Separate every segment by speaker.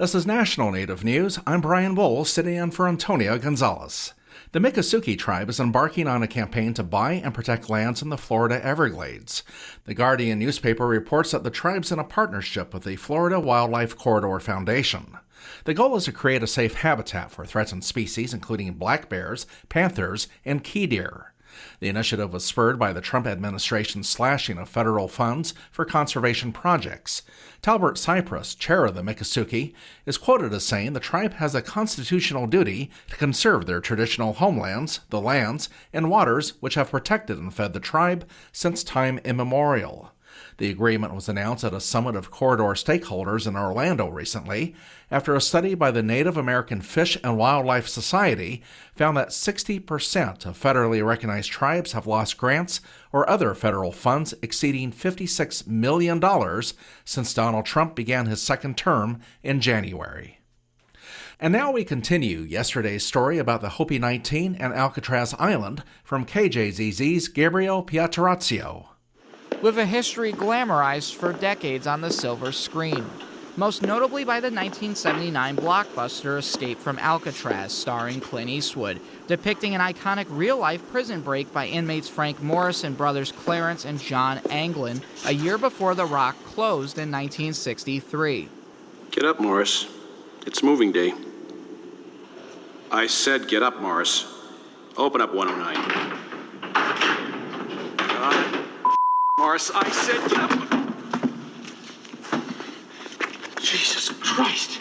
Speaker 1: This is National Native News. I'm Brian Bull, sitting in for Antonio Gonzalez. The Miccosukee Tribe is embarking on a campaign to buy and protect lands in the Florida Everglades. The Guardian newspaper reports that the tribe's in a partnership with the Florida Wildlife Corridor Foundation. The goal is to create a safe habitat for threatened species, including black bears, panthers, and key deer. The initiative was spurred by the Trump administration's slashing of federal funds for conservation projects. Talbert Cypress, chair of the Miccosukee, is quoted as saying the tribe has a constitutional duty to conserve their traditional homelands, the lands, and waters which have protected and fed the tribe since time immemorial. The agreement was announced at a summit of corridor stakeholders in Orlando recently after a study by the Native American Fish and Wildlife Society found that 60% of federally recognized tribes have lost grants or other federal funds exceeding $56 million since Donald Trump began his second term in January. And now we continue yesterday's story about the Hopi 19 and Alcatraz Island from KJZZ's Gabriel Pietrorazio.
Speaker 2: With a history glamorized for decades on the silver screen, most notably by the 1979 blockbuster Escape from Alcatraz, starring Clint Eastwood, depicting an iconic real-life prison break by inmates Frank Morris and brothers Clarence and John Anglin a year before The Rock closed in 1963.
Speaker 3: Get up, Morris. It's moving day. I said get up, Morris. Open up 109. Morris, I said get up. Jesus Christ.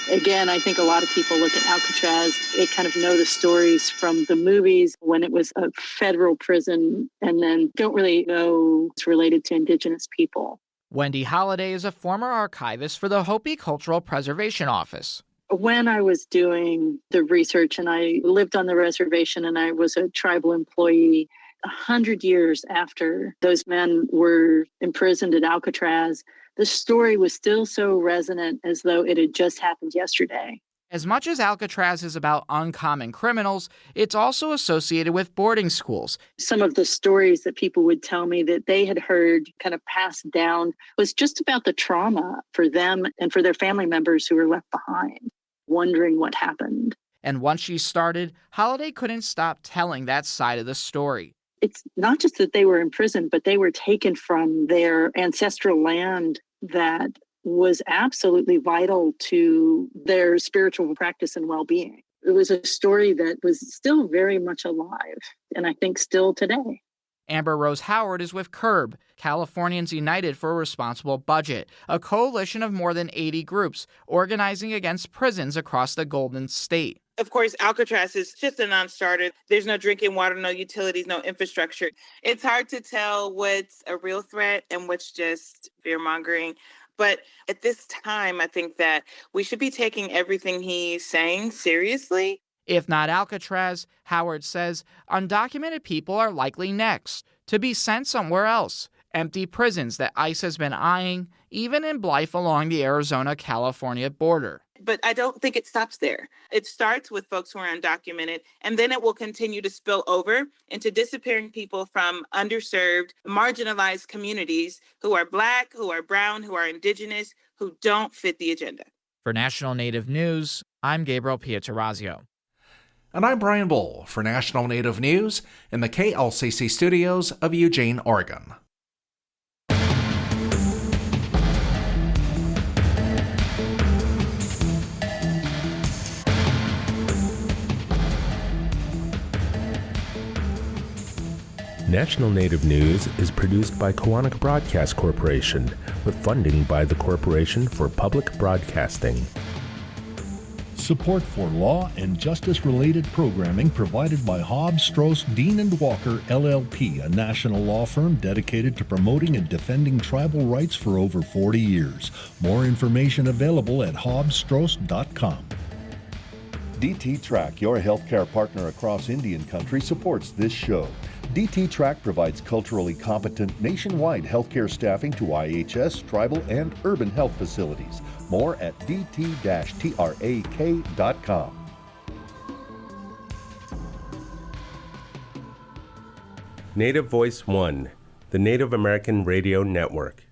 Speaker 4: Again, I think a lot of people look at Alcatraz, they kind of know the stories from the movies when it was a federal prison and then don't really know it's related to Indigenous people.
Speaker 2: Wendy Holliday is a former archivist for the Hopi Cultural Preservation Office.
Speaker 4: When I was doing the research and I lived on the reservation and I was a tribal employee, 100 years after those men were imprisoned at Alcatraz, the story was still so resonant as though it had just happened yesterday.
Speaker 2: As much as Alcatraz is about uncommon criminals, it's also associated with boarding schools.
Speaker 4: Some of the stories that people would tell me that they had heard kind of passed down was just about the trauma for them and for their family members who were left behind, wondering what happened.
Speaker 2: And once she started, Holliday couldn't stop telling that side of the story.
Speaker 4: It's not just that they were imprisoned, but they were taken from their ancestral land that was absolutely vital to their spiritual practice and well-being. It was a story that was still very much alive, and I think still today.
Speaker 2: Amber Rose Howard is with CURB, Californians United for a Responsible Budget, a coalition of more than 80 groups organizing against prisons across the Golden State.
Speaker 5: Of course, Alcatraz is just a non-starter. There's no drinking water, no utilities, no infrastructure. It's hard to tell what's a real threat and what's just fear-mongering. But at this time, I think that we should be taking everything he's saying seriously.
Speaker 2: If not Alcatraz, Howard says, undocumented people are likely next, to be sent somewhere else. Empty prisons that ICE has been eyeing, even in Blythe along the Arizona-California border.
Speaker 5: But I don't think it stops there. It starts with folks who are undocumented, and then it will continue to spill over into disappearing people from underserved, marginalized communities who are Black, who are brown, who are Indigenous, who don't fit the agenda.
Speaker 2: For National Native News, I'm Gabriel Pietrorazio.
Speaker 1: And I'm Brian Bull for National Native News in the KLCC studios of Eugene, Oregon.
Speaker 6: National Native News is produced by Koahnic Broadcast Corporation with funding by the Corporation for Public Broadcasting.
Speaker 7: Support for law and justice-related programming provided by Hobbs, Strauss, Dean & Walker, LLP, a national law firm dedicated to promoting and defending tribal rights for over 40 years. More information available at hobbsstrauss.com.
Speaker 8: DT Track, your healthcare partner across Indian country, supports this show. DT Track provides culturally competent nationwide healthcare staffing to IHS, tribal, and urban health facilities. More at dt-trak.com.
Speaker 6: Native Voice One, the Native American Radio Network.